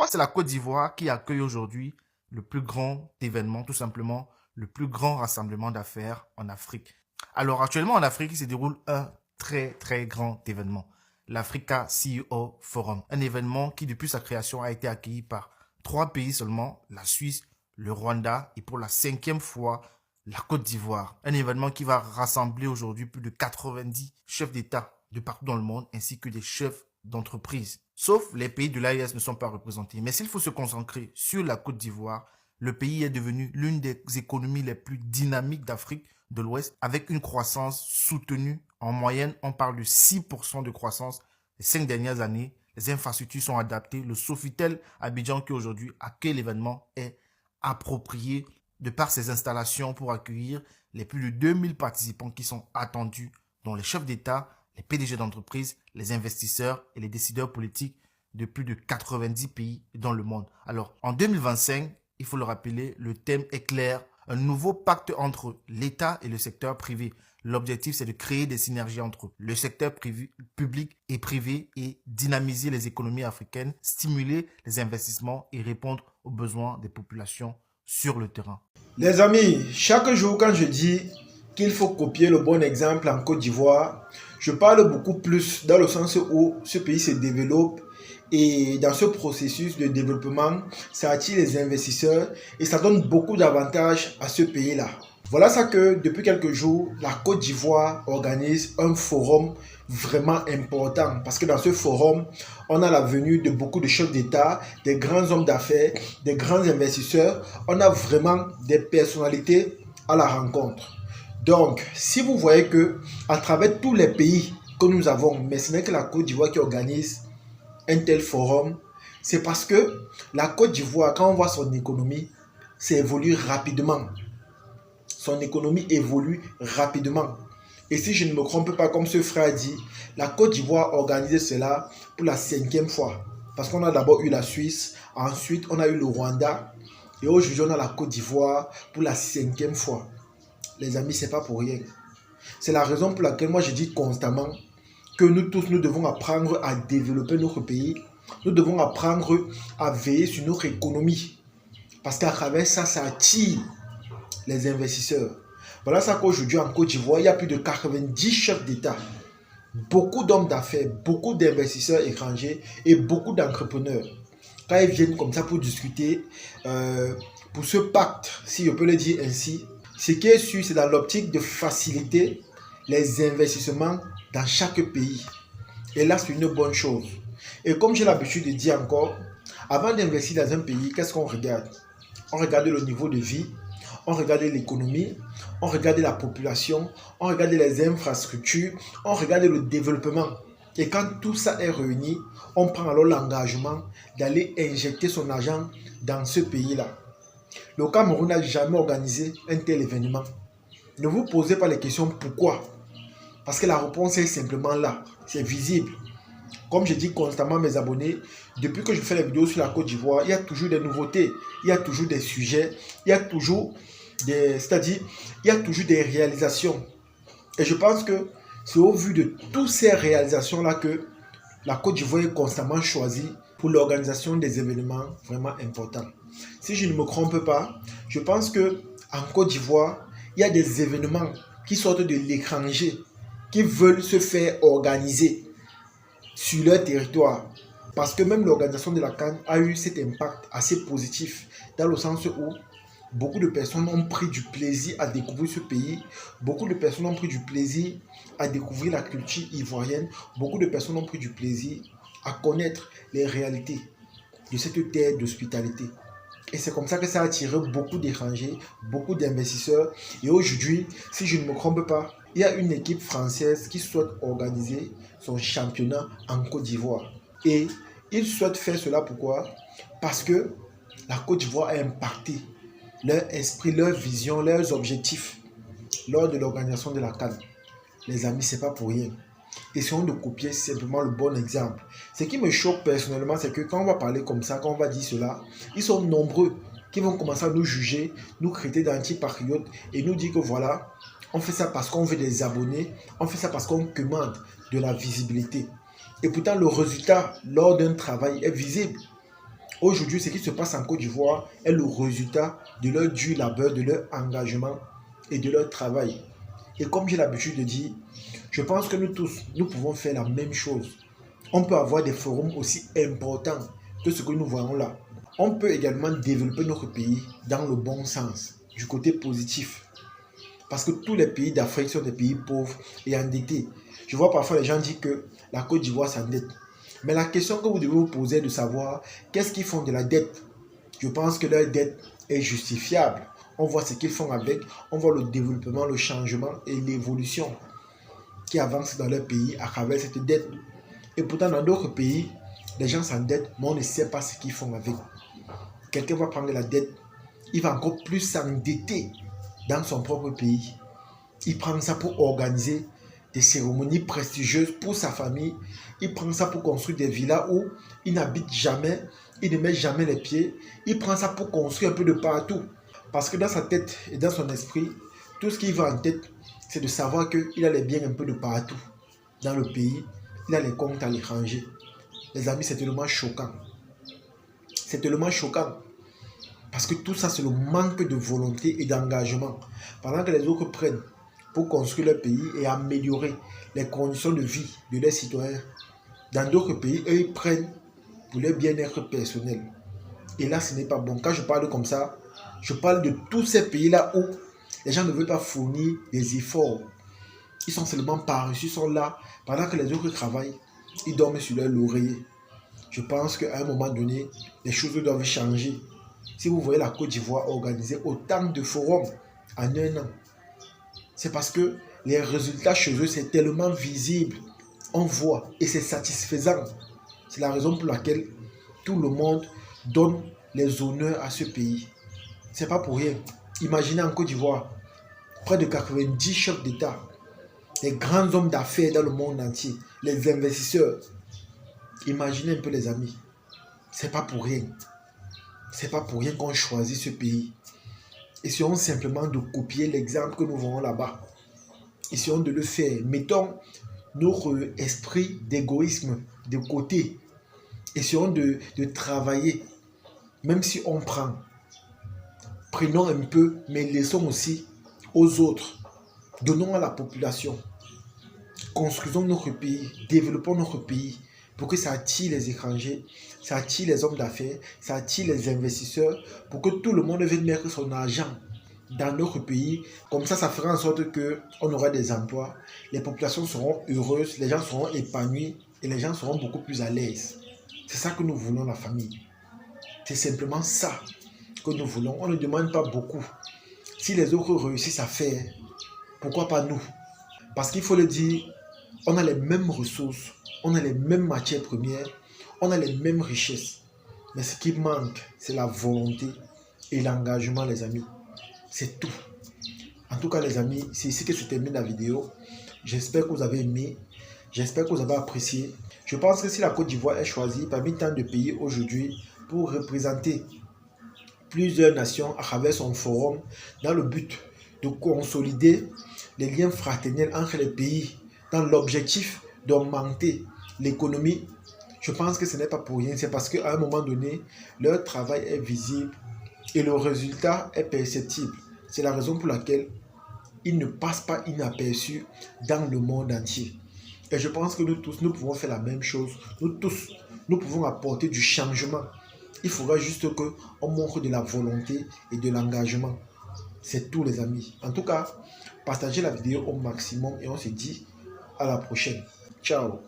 Pourquoi c'est la Côte d'Ivoire qui accueille aujourd'hui le plus grand événement, tout simplement le plus grand rassemblement d'affaires en Afrique? Alors actuellement en Afrique, il se déroule un très grand événement, l'Africa CEO Forum. Un événement qui depuis sa création a été accueilli par 3 pays seulement, la Suisse, le Rwanda et pour la 5e fois la Côte d'Ivoire. Un événement qui va rassembler aujourd'hui plus de 90 chefs d'État de partout dans le monde ainsi que des chefs d'entreprise. Sauf les pays de l'AES ne sont pas représentés. Mais s'il faut se concentrer sur la Côte d'Ivoire, le pays est devenu l'une des économies les plus dynamiques d'Afrique de l'Ouest avec une croissance soutenue. En moyenne, on parle de 6% de croissance les 5 dernières années. Les infrastructures sont adaptées. Le Sofitel Abidjan qui aujourd'hui accueille l'événement est approprié de par ses installations pour accueillir les plus de 2000 participants qui sont attendus, dont les chefs d'État, les PDG d'entreprises, les investisseurs et les décideurs politiques de plus de 90 pays dans le monde. Alors, en 2025, il faut le rappeler, le thème est clair, un nouveau pacte entre l'État et le secteur privé. L'objectif, c'est de créer des synergies entre le secteur public et privé et dynamiser les économies africaines, stimuler les investissements et répondre aux besoins des populations sur le terrain. Les amis, chaque jour quand je dis qu'il faut copier le bon exemple en Côte d'Ivoire, je parle beaucoup plus dans le sens où ce pays se développe et dans ce processus de développement, ça attire les investisseurs et ça donne beaucoup d'avantages à ce pays-là. Voilà ça que depuis quelques jours, la Côte d'Ivoire organise un forum vraiment important parce que dans ce forum, on a la venue de beaucoup de chefs d'État, des grands hommes d'affaires, des grands investisseurs. On a vraiment des personnalités à la rencontre. Donc, si vous voyez que à travers tous les pays que nous avons, mais ce n'est que la Côte d'Ivoire qui organise un tel forum, c'est parce que la Côte d'Ivoire, quand on voit son économie, ça évolue rapidement. Son économie évolue rapidement. Et si je ne me trompe pas, comme ce frère dit, la Côte d'Ivoire a organisé cela pour la 5e fois. Parce qu'on a d'abord eu la Suisse, ensuite on a eu le Rwanda, et aujourd'hui on a la Côte d'Ivoire pour la 5e fois. Les amis, c'est pas pour rien. C'est la raison pour laquelle moi je dis constamment que nous tous, nous devons apprendre à développer notre pays. Nous devons apprendre à veiller sur notre économie. Parce qu'à travers ça, ça attire les investisseurs. Voilà ça qu'aujourd'hui en Côte d'Ivoire, il y a plus de 90 chefs d'État, beaucoup d'hommes d'affaires, beaucoup d'investisseurs étrangers et beaucoup d'entrepreneurs. Quand ils viennent comme ça pour discuter, pour ce pacte, si je peux le dire ainsi, ce qui est sûr, c'est dans l'optique de faciliter les investissements dans chaque pays. Et là, c'est une bonne chose. Et comme j'ai l'habitude de dire encore, avant d'investir dans un pays, qu'est-ce qu'on regarde? On regarde le niveau de vie, on regarde l'économie, on regarde la population, on regarde les infrastructures, on regarde le développement. Et quand tout ça est réuni, on prend alors l'engagement d'aller injecter son argent dans ce pays-là. Le Cameroun n'a jamais organisé un tel événement. Ne vous posez pas les questions pourquoi. Parce que la réponse est simplement là, c'est visible. Comme je dis constamment à mes abonnés, depuis que je fais les vidéos sur la Côte d'Ivoire, il y a toujours des nouveautés, il y a toujours des sujets, il y a toujours des réalisations. Et je pense que c'est au vu de toutes ces réalisations-là que la Côte d'Ivoire est constamment choisie pour l'organisation des événements vraiment importants. Si je ne me trompe pas, je pense que en Côte d'Ivoire, il y a des événements qui sortent de l'étranger, qui veulent se faire organiser sur leur territoire. Parce que même l'organisation de la CAN a eu cet impact assez positif, dans le sens où beaucoup de personnes ont pris du plaisir à découvrir ce pays, beaucoup de personnes ont pris du plaisir à découvrir la culture ivoirienne, beaucoup de personnes ont pris du plaisir à connaître les réalités de cette terre d'hospitalité. Et c'est comme ça que ça a attiré beaucoup d'étrangers, beaucoup d'investisseurs. Et aujourd'hui, si je ne me trompe pas, il y a une équipe française qui souhaite organiser son championnat en Côte d'Ivoire. Et ils souhaitent faire cela pourquoi? Parce que la Côte d'Ivoire a impacté leur esprit, leur vision, leurs objectifs lors de l'organisation de la CAN. Les amis, c'est pas pour rien. Essayons de copier simplement le bon exemple. Ce qui me choque personnellement, c'est que quand on va parler comme ça, quand on va dire cela, ils sont nombreux qui vont commencer à nous juger, nous traiter d'antipatriotes et nous dire que voilà, on fait ça parce qu'on veut des abonnés, on fait ça parce qu'on commande de la visibilité. Et pourtant, le résultat lors d'un travail est visible. Aujourd'hui, ce qui se passe en Côte d'Ivoire est le résultat de leur dur labeur, de leur engagement et de leur travail. Et comme j'ai l'habitude de dire, je pense que nous tous, nous pouvons faire la même chose. On peut avoir des forums aussi importants que ce que nous voyons là. On peut également développer notre pays dans le bon sens, du côté positif. Parce que tous les pays d'Afrique sont des pays pauvres et endettés. Je vois parfois les gens dire que la Côte d'Ivoire s'endette. Mais la question que vous devez vous poser est de savoir qu'est-ce qu'ils font de la dette. Je pense que leur dette est justifiable. On voit ce qu'ils font avec, on voit le développement, le changement et l'évolution qui avance dans leur pays à travers cette dette. Et pourtant, dans d'autres pays, les gens s'endettent, mais on ne sait pas ce qu'ils font avec. Quelqu'un va prendre la dette, il va encore plus s'endetter dans son propre pays. Il prend ça pour organiser des cérémonies prestigieuses pour sa famille. Il prend ça pour construire des villas où il n'habite jamais, il ne met jamais les pieds. Il prend ça pour construire un peu de partout. Parce que dans sa tête et dans son esprit, tout ce qui va en tête, c'est de savoir qu'il a les biens un peu de partout dans le pays. Il a les comptes à l'étranger. Les amis, c'est tellement choquant. C'est tellement choquant. Parce que tout ça, c'est le manque de volonté et d'engagement. Pendant que les autres prennent pour construire leur pays et améliorer les conditions de vie de leurs citoyens, dans d'autres pays, eux, ils prennent pour leur bien-être personnel. Et là, ce n'est pas bon. Quand je parle comme ça, je parle de tous ces pays-là où les gens ne veulent pas fournir des efforts. Ils sont seulement paresseux, ils sont là. Pendant que les autres travaillent, ils dorment sur leur laurier. Je pense qu'à un moment donné, les choses doivent changer. Si vous voyez la Côte d'Ivoire organiser autant de forums en un an, c'est parce que les résultats chez eux, c'est tellement visible. On voit et c'est satisfaisant. C'est la raison pour laquelle tout le monde donne les honneurs à ce pays. C'est pas pour rien. Imaginez en Côte d'Ivoire, près de 90 chefs d'État, les grands hommes d'affaires dans le monde entier, les investisseurs. Imaginez un peu les amis. C'est pas pour rien. C'est pas pour rien qu'on choisit ce pays. Essayons simplement de copier l'exemple que nous voyons là-bas. Essayons de le faire. Mettons notre esprit d'égoïsme de côté. Essayons de travailler. Même si on prend. Prenons un peu, mais laissons aussi aux autres. Donnons à la population. Construisons notre pays. Développons notre pays. Pour que ça attire les étrangers, ça attire les hommes d'affaires, ça attire les investisseurs, pour que tout le monde vienne mettre son argent dans notre pays. Comme ça fera en sorte qu'on aura des emplois, les populations seront heureuses, les gens seront épanouis et les gens seront beaucoup plus à l'aise. C'est ça que nous voulons, la famille. C'est simplement ça que nous voulons. On ne demande pas beaucoup. Si les autres réussissent à faire, pourquoi pas nous? Parce qu'il faut le dire, on a les mêmes ressources, on a les mêmes matières premières, on a les mêmes richesses. Mais ce qui manque, c'est la volonté et l'engagement, les amis. C'est tout. En tout cas, les amis, c'est ici que se termine la vidéo. J'espère que vous avez aimé. J'espère que vous avez apprécié. Je pense que si la Côte d'Ivoire est choisie parmi tant de pays aujourd'hui pour représenter plusieurs nations à travers son forum dans le but de consolider les liens fraternels entre les pays dans l'objectif d'augmenter l'économie, je pense que ce n'est pas pour rien. C'est parce qu'à un moment donné, leur travail est visible et le résultat est perceptible. C'est la raison pour laquelle ils ne passent pas inaperçus dans le monde entier. Et je pense que nous tous, nous pouvons faire la même chose. Nous tous, nous pouvons apporter du changement. Il faudra juste qu'on montre de la volonté et de l'engagement. C'est tout, les amis. En tout cas, partagez la vidéo au maximum et on se dit à la prochaine. Ciao.